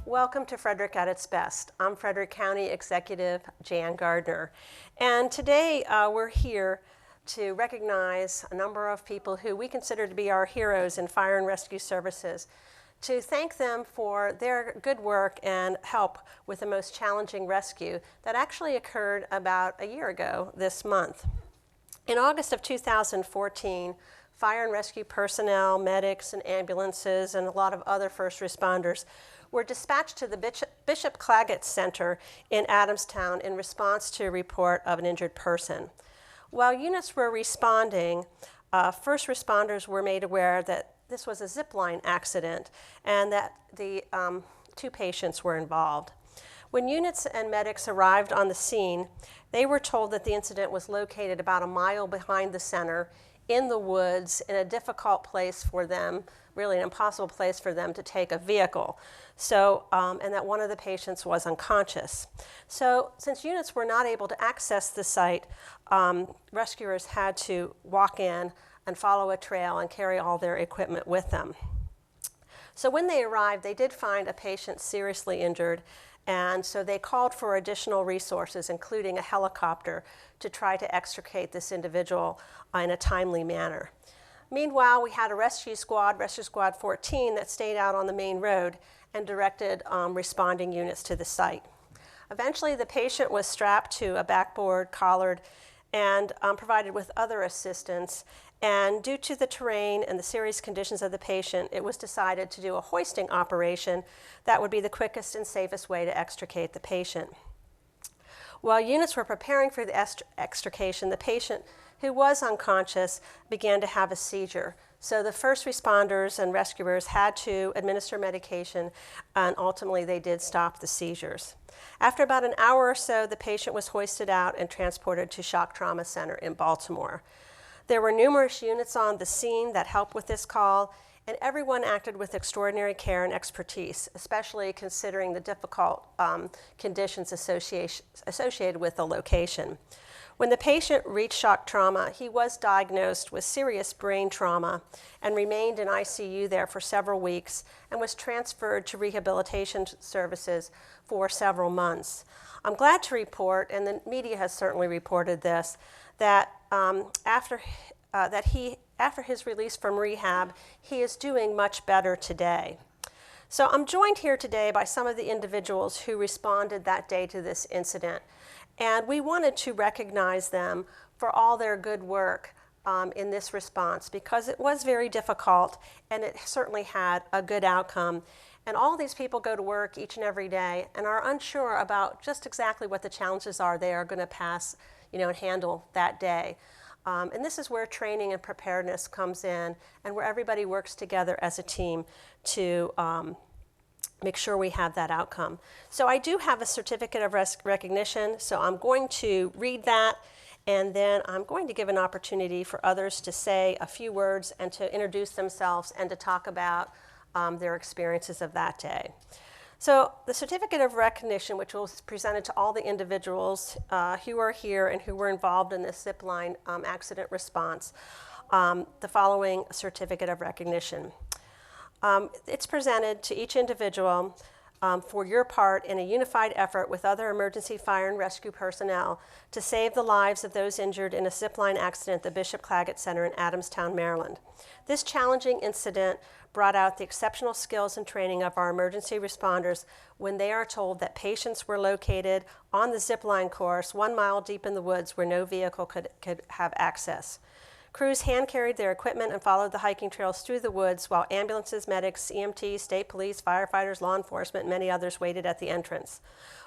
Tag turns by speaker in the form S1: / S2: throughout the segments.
S1: Welcome to Frederick at its best. I'm Frederick County Executive Jan Gardner, and today we're here to recognize a number of people who we consider to be our heroes in fire and rescue services, to thank them for their good work and help with the most challenging rescue that actually occurred about a year ago this month. In August of 2014, fire and rescue personnel, medics and ambulances, and a lot of other first responders were dispatched to the Bishop Claggett Center in Adamstown in response to a report of an injured person. While units were responding, first responders were made aware that this was a zipline accident and that the two patients were involved. When units and medics arrived on the scene, they were told that the incident was located about a mile behind the center in the woods in a difficult place for them, really an impossible place for them to take a vehicle. So, and that one of the patients was unconscious. So since units were not able to access the site, rescuers had to walk in and follow a trail and carry all their equipment with them. So when they arrived, they did find a patient seriously injured, and so they called for additional resources, including a helicopter, to try to extricate this individual in a timely manner. Meanwhile, we had a Rescue Squad 14, that stayed out on the main road and directed responding units to the site. Eventually, the patient was strapped to a backboard, collared, and provided with other assistance. And due to the terrain and the serious conditions of the patient, it was decided to do a hoisting operation that would be the quickest and safest way to extricate the patient. While units were preparing for the extrication, the patient, who was unconscious, began to have a seizure. So the first responders and rescuers had to administer medication, and ultimately they did stop the seizures. After about an hour or so, the patient was hoisted out and transported to Shock Trauma Center in Baltimore. There were numerous units on the scene that helped with this call, and everyone acted with extraordinary care and expertise, especially considering the difficult conditions associated with the location. When the patient reached shock trauma, he was diagnosed with serious brain trauma and remained in ICU there for several weeks and was transferred to rehabilitation services for several months. I'm glad to report, and the media has certainly reported this, that after his release from rehab, he is doing much better today. So I'm joined here today by some of the individuals who responded that day to this incident, and we wanted to recognize them for all their good work in this response, because it was very difficult and it certainly had a good outcome. And all these people go to work each and every day and are unsure about just exactly what the challenges are they are going to pass, and handle that day. And this is where training and preparedness comes in, and where everybody works together as a team to make sure we have that outcome. So I do have a certificate of recognition, so I'm going to read that, and then I'm going to give an opportunity for others to say a few words and to introduce themselves and to talk about their experiences of that day. So the certificate of recognition, which was presented to all the individuals who are here and who were involved in this zipline accident response, the following certificate of recognition. It's presented to each individual for your part in a unified effort with other emergency fire and rescue personnel to save the lives of those injured in a zipline accident at the Bishop Claggett Center in Adamstown, Maryland. This challenging incident brought out the exceptional skills and training of our emergency responders when they are told that patients were located on the zipline course 1 mile deep in the woods where no vehicle could have access. Crews hand-carried their equipment and followed the hiking trails through the woods while ambulances, medics, EMTs, state police, firefighters, law enforcement, and many others waited at the entrance.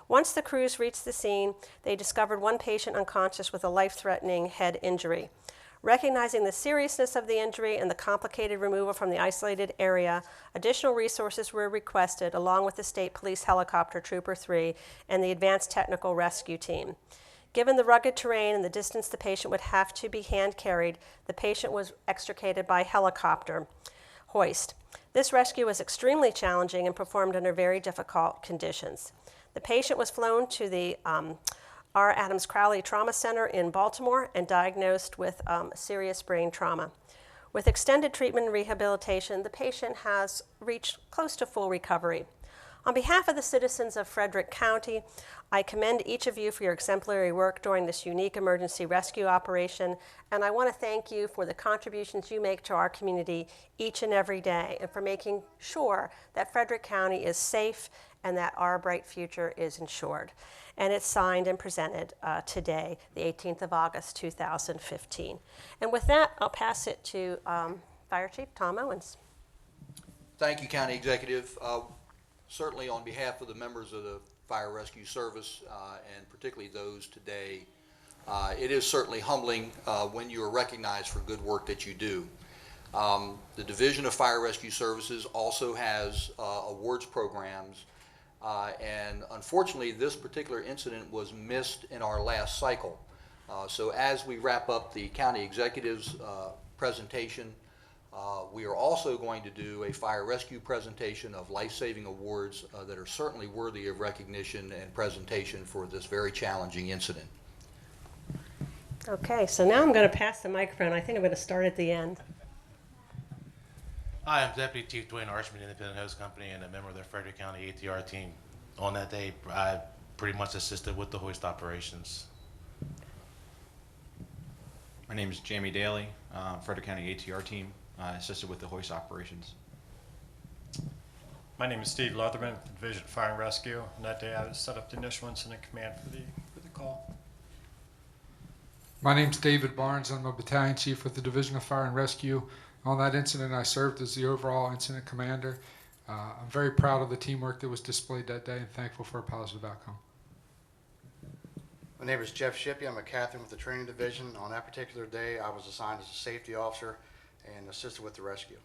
S1: Once the crews reached the scene, they discovered one patient unconscious with a life-threatening head injury. Recognizing the seriousness of the injury and the complicated removal from the isolated area, additional resources were requested along with the State Police Helicopter Trooper 3 and the Advanced Technical Rescue Team. Given the rugged terrain and the distance the patient would have to be hand-carried, the patient was extricated by helicopter hoist. This rescue was extremely challenging and performed under very difficult conditions. The patient was flown to the R. Adams Crowley Trauma Center in Baltimore and diagnosed with serious brain trauma. With extended treatment and rehabilitation, the patient has reached close to full recovery. On behalf of the citizens of Frederick County, I commend each of you for your exemplary work during this unique emergency rescue operation, and I want to thank you for the contributions you make to our community each and every day, and for making sure that Frederick County is safe and that our bright future is ensured. And it's signed and presented today, the 18th of August, 2015. And with that, I'll pass it to Fire Chief Tom Owens.
S2: Thank you, County Executive. Certainly on behalf of the members of the Fire Rescue Service, and particularly those today, it is certainly humbling when you are recognized for good work that you do. The Division of Fire Rescue Services also has awards programs, and unfortunately this particular incident was missed in our last cycle. So as we wrap up the County Executive's presentation, we are also going to do a fire rescue presentation of life-saving awards that are certainly worthy of recognition and presentation for this very challenging incident.
S1: Okay, so now I'm going to pass the microphone. I think I'm going to start at the end.
S3: Hi, I'm Deputy Chief Dwayne Archman, Independent Hose Company, and a member of the Frederick County ATR team. On that day, I pretty much assisted with the hoist operations.
S4: My name is Jamie Daly, Frederick County ATR team. I assisted with the hoist operations.
S5: My name is Steve Leatherman, Division of Fire and Rescue, and that day I set up the initial incident command for the call.
S6: My name's David Barnes. I'm a battalion chief with the Division of Fire and Rescue. On that incident, I served as the overall incident commander. I'm very proud of the teamwork that was displayed that day and thankful for a positive outcome.
S7: My name is Jeff Shippey. I'm a captain with the training division. On that particular day, I was assigned as a safety officer and assisted with the rescue.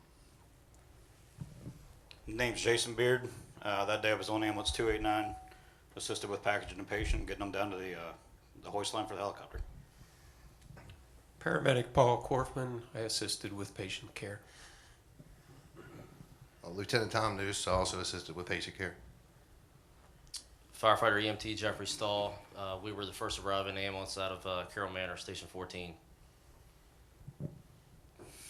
S8: Name's Jason Beard. That day I was on ambulance 289, assisted with packaging the patient, getting them down to the hoist line for the helicopter.
S9: Paramedic Paul Korfman. I assisted with patient care.
S10: Lieutenant Tom Noose, also assisted with patient care.
S11: Firefighter EMT Jeffrey Stahl. We were the first arriving ambulance out of Carroll Manor, Station 14.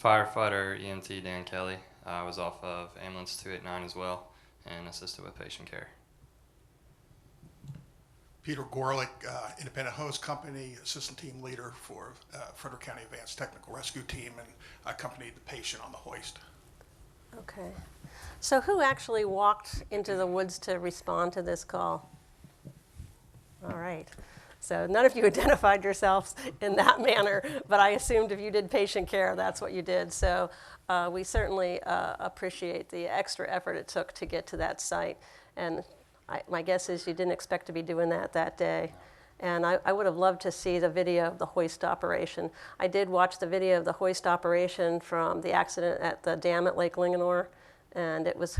S12: Firefighter EMT Dan Kelly. I was off of ambulance 289 as well and assisted with patient care.
S13: Peter Gorlick, Independent Hose Company, assistant team leader for Frederick County Advanced Technical Rescue Team, and I accompanied the patient on the hoist.
S1: Okay. So who actually walked into the woods to respond to this call? All right. So none of you identified yourselves in that manner, but I assumed if you did patient care, that's what you did. So we certainly appreciate the extra effort it took to get to that site. And my guess is you didn't expect to be doing that day. And I would have loved to see the video of the hoist operation. I did watch the video of the hoist operation from the accident at the dam at Lake Linganore, and it was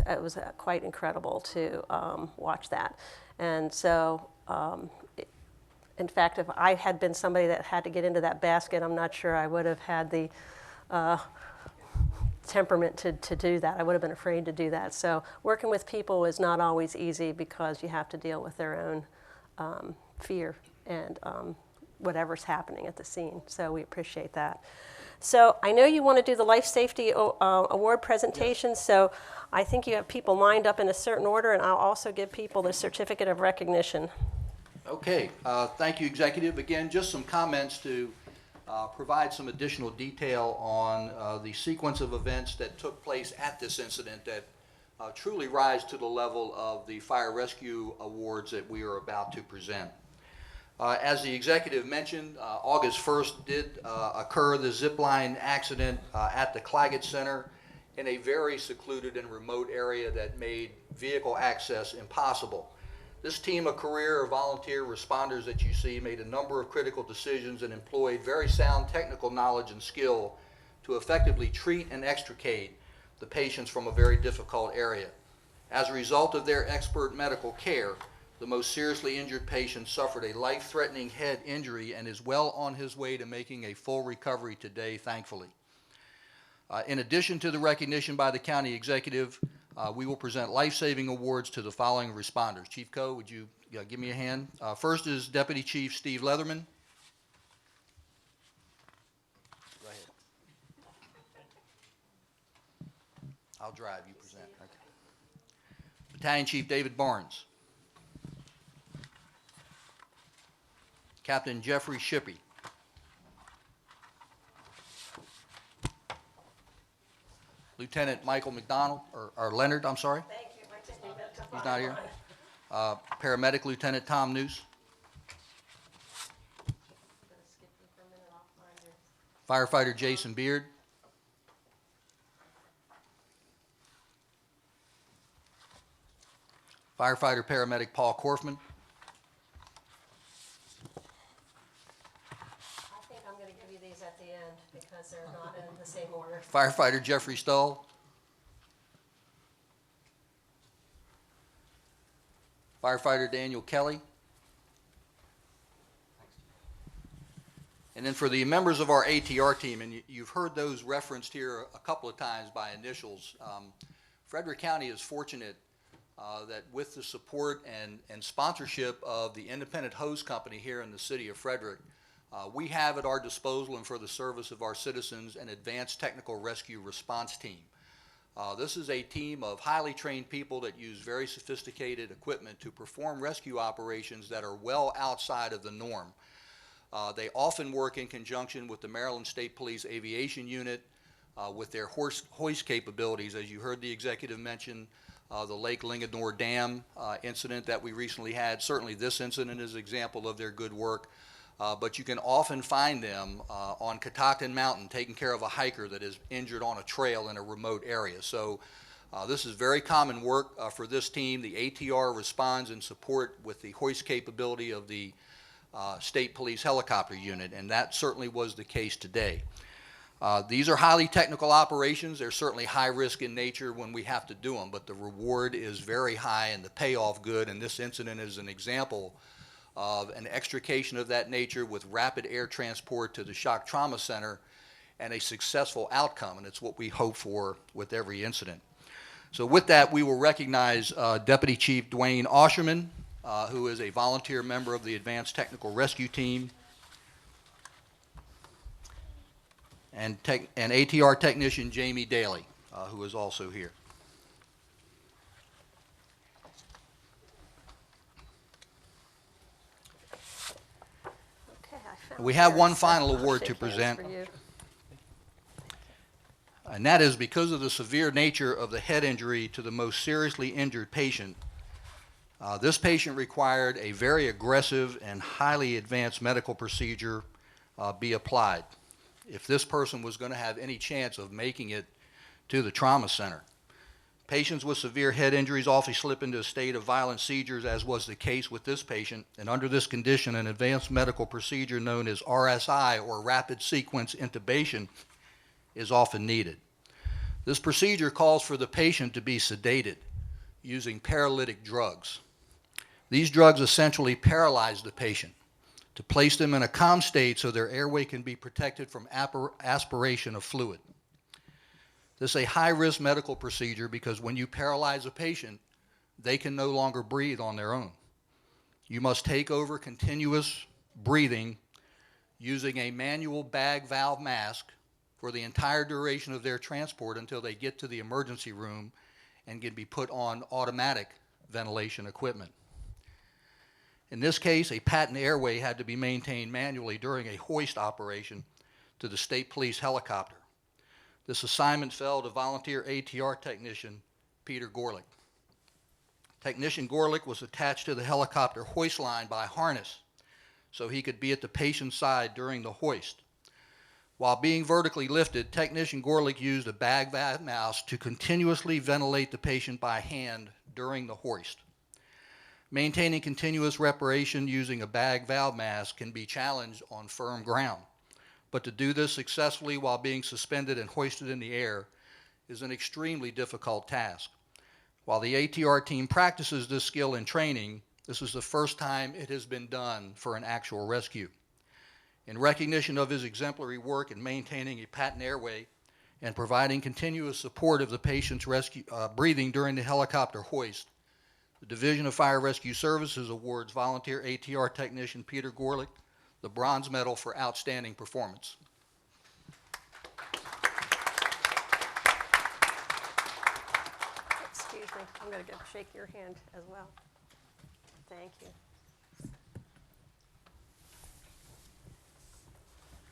S1: quite incredible to watch that. And so, in fact, if I had been somebody that had to get into that basket, I'm not sure I would have had the temperament to do that. I would have been afraid to do that. So working with people is not always easy because you have to deal with their own fear and whatever's happening at the scene. So we appreciate that. So I know you want to do the life safety award presentation. Yes. So I think you have people lined up in a certain order, and I'll also give people the certificate of recognition.
S2: Okay, thank you, Executive. Again, just some comments to provide some additional detail on the sequence of events that took place at this incident that truly rise to the level of the fire rescue awards that we are about to present. As the Executive mentioned, August 1st did occur the zipline accident at the Claggett Center in a very secluded and remote area that made vehicle access impossible. This team of career or volunteer responders that you see made a number of critical decisions and employed very sound technical knowledge and skill to effectively treat and extricate the patients from a very difficult area. As a result of their expert medical care, the most seriously injured patient suffered a life-threatening head injury and is well on his way to making a full recovery today, thankfully. In addition to the recognition by the County Executive, we will present life-saving awards to the following responders. Chief Coe, would you give me a hand? First is Deputy Chief Steve Leatherman. Go ahead. I'll drive, you present. Okay. Battalion Chief David Barnes. Captain Jeffrey Shippey. Lieutenant Michael McDonald, or Leonard, I'm sorry.
S1: Thank you. I just need that to
S2: He's not here.
S1: finalize.
S2: Paramedic Lieutenant Tom Noose.
S1: Gonna skip you for a minute, I'll find you.
S2: Firefighter Jason Beard. Firefighter Paramedic Paul Korfman.
S1: I think I'm going to give you these at the end because they're not in the same order.
S2: Firefighter Jeffrey Stull. Firefighter Daniel Kelly. And then for the members of our ATR team, and you've heard those referenced here a couple of times by initials, Frederick County is fortunate that with the support and sponsorship of the independent hose company here in the city of Frederick, we have at our disposal and for the service of our citizens an advanced technical rescue response team. This is a team of highly trained people that use very sophisticated equipment to perform rescue operations that are well outside of the norm. They often work in conjunction with the Maryland State Police Aviation Unit with their hoist capabilities. As you heard the executive mention, the Lake Linganore Dam incident that we recently had. Certainly this incident is an example of their good work. But you can often find them on Catoctin Mountain taking care of a hiker that is injured on a trail in a remote area. So this is very common work for this team. The ATR responds in support with the hoist capability of the State Police Helicopter Unit, and that certainly was the case today. These are highly technical operations. They're certainly high risk in nature when we have to do them, but the reward is very high and the payoff good, and this incident is an example of an extrication of that nature with rapid air transport to the Shock Trauma Center and a successful outcome, and it's what we hope for with every incident. So with that, we will recognize Deputy Chief Dwayne Osherman, who is a volunteer member of the Advanced Technical Rescue Team, and ATR Technician Jamie Daly, who is also here.
S1: Okay, I found
S2: We have
S1: yours,
S2: one
S1: so
S2: final
S1: I'll
S2: award
S1: shake
S2: to
S1: hands
S2: present.
S1: for you.
S2: And that is because of the severe nature of the head injury to the most seriously injured patient. This patient required a very aggressive and highly advanced medical procedure be applied if this person was going to have any chance of making it to the trauma center. Patients with severe head injuries often slip into a state of violent seizures, as was the case with this patient, and under this condition, an advanced medical procedure known as RSI, or rapid sequence intubation, is often needed. This procedure calls for the patient to be sedated using paralytic drugs. These drugs essentially paralyze the patient to place them in a calm state so their airway can be protected from aspiration of fluid. This is a high-risk medical procedure because when you paralyze a patient, they can no longer breathe on their own. You must take over continuous breathing using a manual bag valve mask for the entire duration of their transport until they get to the emergency room and can be put on automatic ventilation equipment. In this case, a patent airway had to be maintained manually during a hoist operation to the State Police helicopter. This assignment fell to volunteer ATR technician Peter Gorlick. Technician Gorlick was attached to the helicopter hoist line by harness so he could be at the patient's side during the hoist. While being vertically lifted, Technician Gorlick used a bag valve mask to continuously ventilate the patient by hand during the hoist. Maintaining continuous respiration using a bag valve mask can be challenged on firm ground, but to do this successfully while being suspended and hoisted in the air is an extremely difficult task. While the ATR team practices this skill in training, this is the first time it has been done for an actual rescue. In recognition of his exemplary work in maintaining a patent airway and providing continuous support of the patient's breathing during the helicopter hoist, the Division of Fire Rescue Services awards volunteer ATR technician Peter Gorlick the Bronze Medal for outstanding performance.
S1: Excuse me. I'm going to shake your hand as well. Thank you.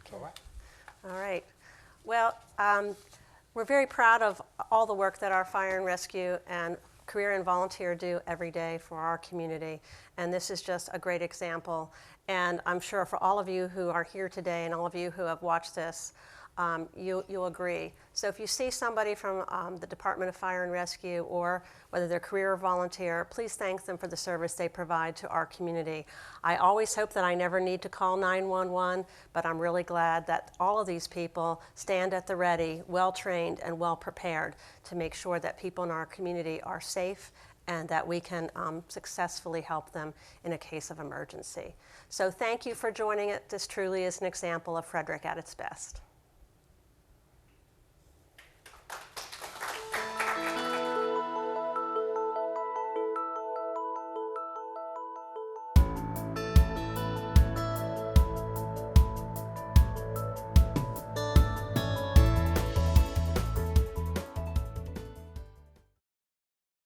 S1: Okay. All right. Well, we're very proud of all the work that our fire and rescue and career and volunteer do every day for our community. And this is just a great example. And I'm sure for all of you who are here today and all of you who have watched this, you'll agree. So if you see somebody from the Department of Fire and Rescue, or whether they're career or volunteer, please thank them for the service they provide to our community. I always hope that I never need to call 911, but I'm really glad that all of these people stand at the ready, well-trained and well-prepared to make sure that people in our community are safe and that we can successfully help them in a case of emergency. So thank you for joining it. This truly is an example of Frederick at its best.